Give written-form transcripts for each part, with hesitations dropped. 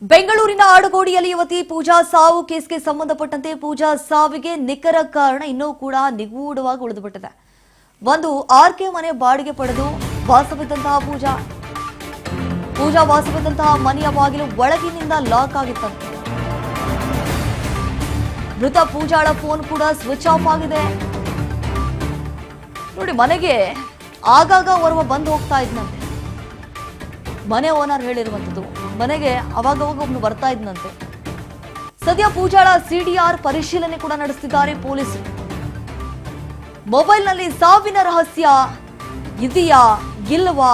ಬೆಂಗಳೂರಿನ ಆಡುಗೋಡಿಯಲ್ಲಿ ಯುವತಿ ಪೂಜಾ ಸಾವು ಕೇಸ್ಗೆ ಸಂಬಂಧಪಟ್ಟಂತೆ ಪೂಜಾ ಸಾವಿಗೆ ನಿಖರ ಕಾರಣ ಇನ್ನೂ ಕೂಡ ನಿಗೂಢವಾಗಿ ಉಳಿದುಬಿಟ್ಟಿದೆ. ಒಂದು ಆರ್ಕೆ ಮನೆ ಬಾಡಿಗೆ ಪಡೆದು ವಾಸವಿದ್ದಂತಹ ಪೂಜಾ ವಾಸವಿದ್ದಂತಹ ಮನೆಯ ಬಾಗಿಲು ಒಳಗಿನಿಂದ ಲಾಕ್ ಆಗಿತ್ತಂತೆ. ಮೃತ ಪೂಜಾಳ ಫೋನ್ ಕೂಡ ಸ್ವಿಚ್ ಆಫ್ ಆಗಿದೆ. ನೋಡಿ, ಮನೆಗೆ ಆಗಾಗ ಓರ್ವ ಬಂದು ಹೋಗ್ತಾ ಇದ್ನಂತೆ. ಮನೆ ಓನರ್ ಹೇಳಿರುವಂತದ್ದು, ಮನೆಗೆ ಅವಾಗವಾಗ ಒಬ್ಬನು ಬರ್ತಾ ಇದ್ನಂತೆ. ಸದ್ಯ ಪೂಜಾಳ ಸಿಡಿಆರ್ ಪರಿಶೀಲನೆ ಕೂಡ ನಡೆಸುತ್ತಿದ್ದಾರೆ ಪೊಲೀಸರು. ಮೊಬೈಲ್ನಲ್ಲಿ ಸಾವಿನ ರಹಸ್ಯ ಇದೆಯಾ ಇಲ್ಲವಾ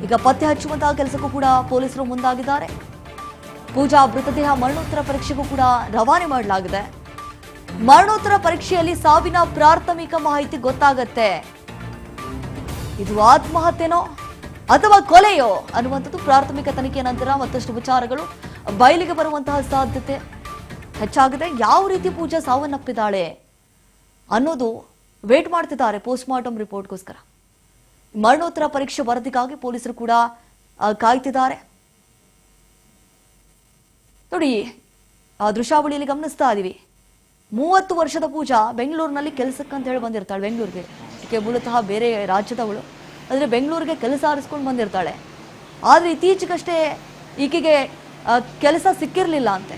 ಈಗ ಪತ್ತೆ ಹಚ್ಚುವಂತಹ ಕೆಲಸಕ್ಕೂ ಕೂಡ ಪೊಲೀಸರು ಮುಂದಾಗಿದ್ದಾರೆ. ಪೂಜಾ ಮೃತದೇಹ ಮರಣೋತ್ತರ ಪರೀಕ್ಷೆಗೂ ಕೂಡ ರವಾನೆ ಮಾಡಲಾಗಿದೆ. ಮರಣೋತ್ತರ ಪರೀಕ್ಷೆಯಲ್ಲಿ ಸಾವಿನ ಪ್ರಾಥಮಿಕ ಮಾಹಿತಿ ಗೊತ್ತಾಗತ್ತೆ. ಇದು ಆತ್ಮಹತ್ಯೆನೋ ಅಥವಾ ಕೊಲೆಯೋ ಅನ್ನುವಂಥದ್ದು ಪ್ರಾಥಮಿಕ ತನಿಖೆಯ ನಂತರ ಮತ್ತಷ್ಟು ವಿಚಾರಗಳು ಬಯಲಿಗೆ ಬರುವಂತಹ ಸಾಧ್ಯತೆ ಹೆಚ್ಚಾಗಿದೆ. ಯಾವ ರೀತಿ ಪೂಜಾ ಸಾವನ್ನಪ್ಪಿದ್ದಾಳೆ ಅನ್ನೋದು ವೇಟ್ ಮಾಡ್ತಿದ್ದಾರೆ ಪೋಸ್ಟ್ ಮಾರ್ಟಮ್ ರಿಪೋರ್ಟ್ಗೋಸ್ಕರ. ಮರಣೋತ್ತರ ಪರೀಕ್ಷೆ ವರದಿಗಾಗಿ ಪೊಲೀಸರು ಕೂಡ ಕಾಯ್ತಿದ್ದಾರೆ. ನೋಡಿ, ಆ ದೃಶ್ಯಾವಳಿಯಲ್ಲಿ ಗಮನಿಸ್ತಾ ಇದೀವಿ. 30 ವರ್ಷದ ಪೂಜಾ ಬೆಂಗಳೂರಿನಲ್ಲಿ ಕೆಲಸಕ್ಕಂತ ಹೇಳಿ ಬಂದಿರ್ತಾಳೆ. ಬೆಂಗಳೂರಿಗೆ ಈಕೆ ಮೂಲತಃ ಬೇರೆ ರಾಜ್ಯದವಳು, ಆದರೆ ಬೆಂಗಳೂರಿಗೆ ಕೆಲಸ ಆರಿಸ್ಕೊಂಡು ಬಂದಿರ್ತಾಳೆ. ಆದರೆ ಇತ್ತೀಚೆಗಷ್ಟೇ ಈಕೆಗೆ ಕೆಲಸ ಸಿಕ್ಕಿರಲಿಲ್ಲ ಅಂತೆ.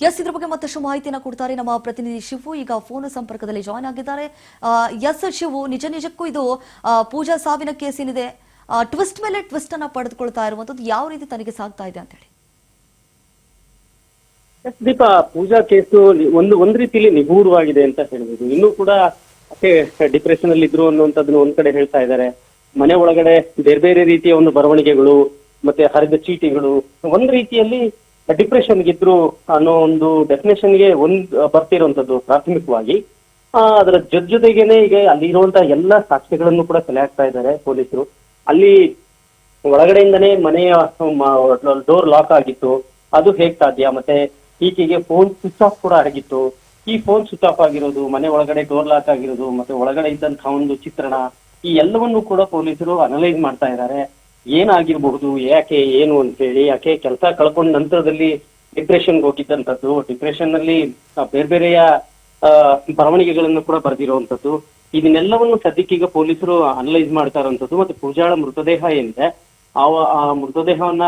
ಇದ್ರ ಬಗ್ಗೆ ಮತ್ತಷ್ಟು ಮಾಹಿತಿನ ಕೊಡ್ತಾರೆ ನಮ್ಮ ಪ್ರತಿನಿಧಿ ಶಿವು. ಈಗ ಫೋನ್ ಸಂಪರ್ಕದಲ್ಲಿ ಜಾಯ್ನ್ ಆಗಿದ್ದಾರೆ. ಶಿವು, ನಿಜಕ್ಕೂ ಇದು ಪೂಜಾ ಸಾವಿನ ಕೇಸ್ ಏನಿದೆ, ಟ್ವಿಸ್ಟ್ ಮೇಲೆ ಟ್ವಿಸ್ಟ್ ಅನ್ನ ಪಡೆದುಕೊಳ್ತಾ ಇರುವಂತದ್ದು, ಯಾವ ರೀತಿ ತನಿಖೆ ಸಾಗ್ತಾ ಇದೆ ಅಂತ ಹೇಳಿ? ದೀಪಾ, ಪೂಜಾ ಕೇಸು ಒಂದು ರೀತಿಯಲ್ಲಿ ನಿಗೂಢವಾಗಿದೆ ಅಂತ ಹೇಳ್ಬೋದು. ಇನ್ನೂ ಕೂಡ ಡಿಪ್ರೆಷನ್ ಅಲ್ಲಿ ಇದ್ರು ಅನ್ನುವಂಥದ್ದನ್ನ ಒಂದ್ ಕಡೆ ಹೇಳ್ತಾ ಇದ್ದಾರೆ. ಮನೆ ಒಳಗಡೆ ಬೇರೆ ಬೇರೆ ರೀತಿಯ ಒಂದು ಬರವಣಿಗೆಗಳು ಮತ್ತೆ ಹರಿದ ಚೀಟಿಗಳು ಒಂದ್ ರೀತಿಯಲ್ಲಿ ಡಿಪ್ರೆಷನ್ ಗಿದ್ರು ಅನ್ನೋ ಒಂದು ಡೆಫಿನೇಷನ್ಗೆ ಬರ್ತಿರುವಂತದ್ದು ಪ್ರಾಥಮಿಕವಾಗಿ. ಅದರ ಜೊತೆಗೇನೆ ಈಗ ಅಲ್ಲಿ ಇರುವಂತಹ ಎಲ್ಲಾ ಸಾಕ್ಷ್ಯಗಳನ್ನು ಕೂಡ ಕಲೆ ಹಾಕ್ತಾ ಇದ್ದಾರೆ ಪೊಲೀಸರು. ಅಲ್ಲಿ ಒಳಗಡೆಯಿಂದನೇ ಮನೆಯ ಡೋರ್ ಲಾಕ್ ಆಗಿತ್ತು, ಅದು ಹೇಗ್ ಸಾಧ್ಯ? ಮತ್ತೆ ಈಕೆಗೆ ಫೋನ್ ಸ್ವಿಚ್ ಆಫ್ ಕೂಡ ಆಗಿತ್ತು. ಈ ಫೋನ್ ಸ್ವಿಚ್ ಆಫ್ ಆಗಿರೋದು, ಮನೆ ಒಳಗಡೆ ಡೋರ್ ಲಾಕ್ ಆಗಿರೋದು, ಮತ್ತೆ ಒಳಗಡೆ ಇದ್ದಂತಹ ಒಂದು ಚಿತ್ರಣ, ಈ ಎಲ್ಲವನ್ನು ಕೂಡ ಪೊಲೀಸರು ಅನಲೈಸ್ ಮಾಡ್ತಾ ಇದ್ದಾರೆ. ಏನಾಗಿರ್ಬಹುದು, ಯಾಕೆ, ಏನು ಅಂತ ಹೇಳಿ. ಯಾಕೆ ಕೆಲಸ ಕಳ್ಕೊಂಡ ನಂತರದಲ್ಲಿ ಡಿಪ್ರೆಷನ್ಗೆ ಹೋಗಿದ್ದಂಥದ್ದು, ಡಿಪ್ರೆಷನ್ ನಲ್ಲಿ ಬೇರೆ ಬೇರೆಯ ಬರವಣಿಗೆಗಳನ್ನು ಕೂಡ ಬರೆದಿರುವಂತದ್ದು, ಇದನ್ನೆಲ್ಲವನ್ನು ಸದ್ಯಕ್ಕೀಗ ಪೊಲೀಸರು ಅನಲೈಸ್ ಮಾಡ್ತಾ ಇರುವಂತದ್ದು. ಮತ್ತೆ ಪೂಜಾಳ ಮೃತದೇಹ ಏನಿದೆ, ಆ ಮೃತದೇಹವನ್ನ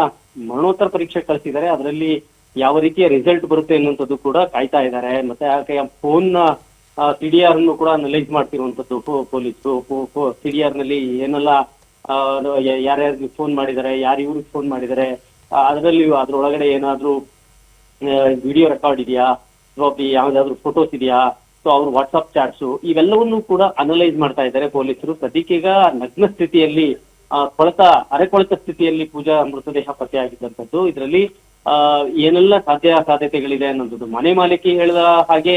ಮರಣೋತ್ತರ ಪರೀಕ್ಷೆ ಕಳಿಸಿದ್ದಾರೆ. ಅದರಲ್ಲಿ ಯಾವ ರೀತಿಯ ರಿಸಲ್ಟ್ ಬರುತ್ತೆ ಅನ್ನುವಂಥದ್ದು ಕೂಡ ಕಾಯ್ತಾ ಇದ್ದಾರೆ. ಮತ್ತೆ ಆಕೆಯ ಫೋನ್ ಸಿಡಿಆರ್ ಅನ್ನು ಕೂಡ ಅನಲೈಸ್ ಮಾಡ್ತಿರುವಂತದ್ದು ಪೊಲೀಸರು. ಸಿಡಿಆರ್ ನಲ್ಲಿ ಏನೆಲ್ಲ ಯಾರ್ಯಾರಿಗೆ ಫೋನ್ ಮಾಡಿದ್ದಾರೆ, ಯಾರು ಇವ್ರಿಗೆ ಫೋನ್ ಮಾಡಿದ್ದಾರೆ, ಅದರಲ್ಲಿ ಅದ್ರೊಳಗಡೆ ಏನಾದ್ರೂ ವಿಡಿಯೋ ರೆಕಾರ್ಡ್ ಇದೆಯಾ, ಯಾವ್ದಾದ್ರು ಫೋಟೋಸ್ ಇದೆಯಾ, ಸೊ ಅವ್ರ ವಾಟ್ಸ್ಆಪ್ ಚಾಟ್ಸು, ಇವೆಲ್ಲವನ್ನೂ ಕೂಡ ಅನಲೈಸ್ ಮಾಡ್ತಾ ಇದ್ದಾರೆ ಪೊಲೀಸರು. ಸದ್ಯಕ್ಕೀಗ ನಗ್ನ ಸ್ಥಿತಿಯಲ್ಲಿ ಅರೆಕೊಳೆತ ಸ್ಥಿತಿಯಲ್ಲಿ ಪೂಜಾ ಮೃತದೇಹ ಪತ್ತೆಯಾಗಿದ್ದಂಥದ್ದು. ಇದರಲ್ಲಿ ಏನೆಲ್ಲ ಸಾಧ್ಯತೆಗಳಿದೆ ಅನ್ನೋದು ಮನೆ ಮಾಲೀಕಿ ಹೇಳಿದ ಹಾಗೆ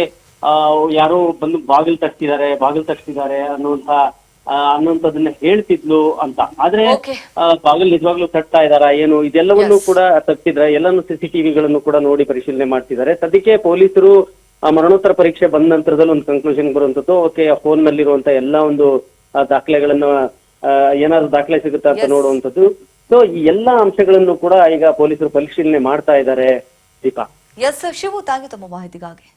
ಯಾರೋ ಬಂದು ಬಾಗಿಲು ತಟ್ಟಿಸಿದ್ದಾರೆ ಅನ್ನುವಂಥದ್ದನ್ನ ಹೇಳ್ತಿದ್ಲು ಅಂತ. ಆದ್ರೆ ಬಾಗಿಲು ನಿಜವಾಗ್ಲೂ ತಟ್ತಾ ಇದಾರಾ ಏನು, ಇದೆಲ್ಲವನ್ನೂ ಕೂಡ ತಪ್ಪಿದ್ರೆ ಎಲ್ಲಾನು CCTVಗಳನ್ನು ಕೂಡ ನೋಡಿ ಪರಿಶೀಲನೆ ಮಾಡ್ತಿದ್ದಾರೆ. ಸದ್ಯಕ್ಕೆ ಪೊಲೀಸರು ಮರಣೋತ್ತರ ಪರೀಕ್ಷೆ ಬಂದ ನಂತರದಲ್ಲಿ ಒಂದು ಕನ್ಕ್ಲೂಷನ್ ಬರುವಂತದ್ದು. ಓಕೆ, ಫೋನ್ ನಲ್ಲಿರುವಂತ ಎಲ್ಲಾ ಒಂದು ದಾಖಲೆಗಳನ್ನ ಏನಾದ್ರು ದಾಖಲೆ ಸಿಗುತ್ತಾ ಅಂತ ನೋಡುವಂಥದ್ದು. ಸೊ ಈ ಎಲ್ಲಾ ಅಂಶಗಳನ್ನು ಕೂಡ ಈಗ ಪೊಲೀಸರು ಪರಿಶೀಲನೆ ಮಾಡ್ತಾ ಇದ್ದಾರೆ. ದೀಪಾ, ಶಿವು, ಥ್ಯಾಂಕ್ ಯು ತಮ್ಮ ಮಾಹಿತಿಗಾಗಿ.